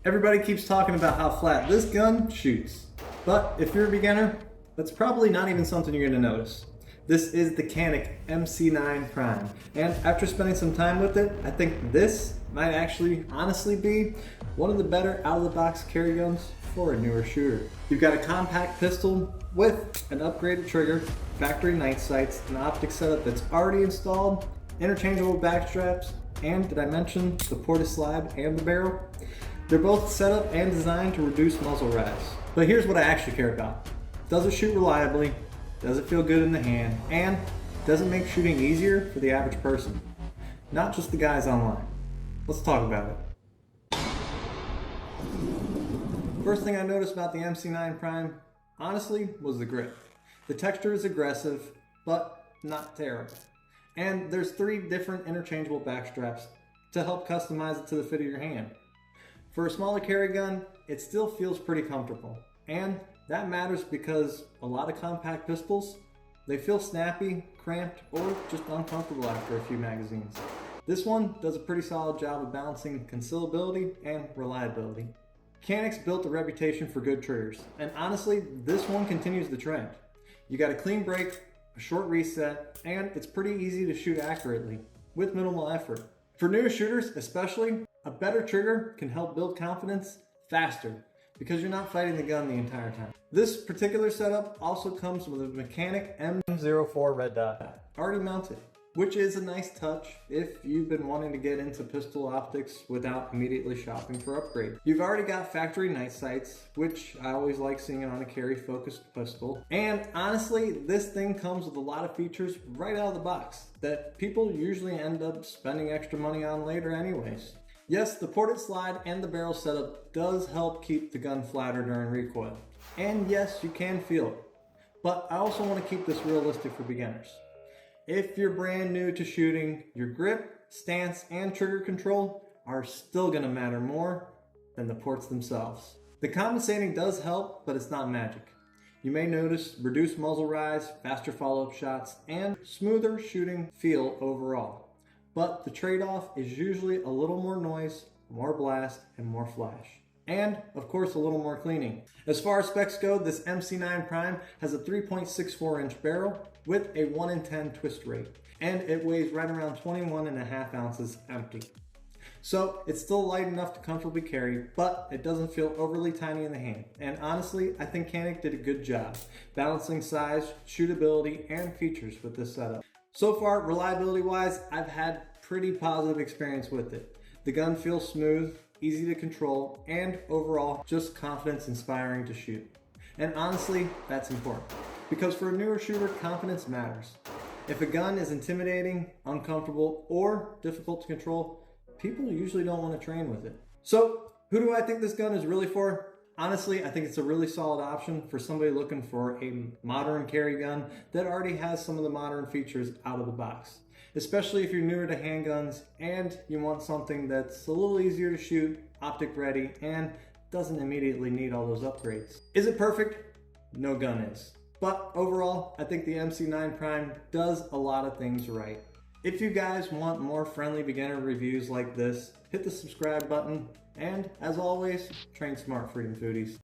Everybody keeps talking about how flat this gun shoots, but if you're a beginner, that's probably not even something you're going to notice. This is the Canik MC9 Prime, and after spending some time with it, I think this might actually honestly be one of the better out-of-the-box carry guns for a newer shooter. You've got a compact pistol with an upgraded trigger, factory night sights, an optic setup that's already installed, interchangeable backstraps, and did I mention the ported slide and the barrel? They're both set up and designed to reduce muzzle rise. But here's what I actually care about. Does it shoot reliably? Does it feel good in the hand? And does it make shooting easier for the average person? Not just the guys online. Let's talk about it. First thing I noticed about the MC9 Prime, honestly, was the grip. The texture is aggressive, but not terrible. And there's 3 different interchangeable backstraps to help customize it to the fit of your hand. For a smaller carry gun, it still feels pretty comfortable. And that matters because a lot of compact pistols, they feel snappy, cramped, or just uncomfortable after a few magazines. This one does a pretty solid job of balancing concealability and reliability. Canik's built a reputation for good triggers, and honestly, this one continues the trend. You got a clean break, a short reset, and it's pretty easy to shoot accurately with minimal effort. For newer shooters especially, a better trigger can help build confidence faster because you're not fighting the gun the entire time. This particular setup also comes with a Canik M9 red dot already mounted, which is a nice touch if you've been wanting to get into pistol optics without immediately shopping for upgrade. You've already got factory night sights, which I always like seeing on a carry focused pistol. And honestly, this thing comes with a lot of features right out of the box that people usually end up spending extra money on later anyways. Yes, the ported slide and the barrel setup does help keep the gun flatter during recoil. And yes, you can feel it. But I also want to keep this realistic for beginners. If you're brand new to shooting, your grip, stance, and trigger control are still going to matter more than the ports themselves. The compensating does help, but it's not magic. You may notice reduced muzzle rise, faster follow-up shots, and smoother shooting feel overall. But the trade-off is usually a little more noise, more blast, and more flash. And, of course, a little more cleaning. As far as specs go, this MC9 Prime has a 3.64-inch barrel with a 1 in 10 twist rate, and it weighs right around 21.5 ounces empty. So it's still light enough to comfortably carry, but it doesn't feel overly tiny in the hand. And honestly, I think Canik did a good job balancing size, shootability, and features with this setup. So far, reliability-wise, I've had pretty positive experience with it. The gun feels smooth, easy to control, and overall, just confidence inspiring to shoot. And honestly, that's important. Because for a newer shooter, confidence matters. If a gun is intimidating, uncomfortable, or difficult to control, people usually don't want to train with it. So, who do I think this gun is really for? Honestly, I think it's a really solid option for somebody looking for a modern carry gun that already has some of the modern features out of the box. Especially if you're newer to handguns and you want something that's a little easier to shoot, optic ready, and doesn't immediately need all those upgrades. Is it perfect? No gun is. But overall, I think the MC9 Prime does a lot of things right. If you guys want more friendly beginner reviews like this, hit the subscribe button, and as always, train smart, Freedom Foodies.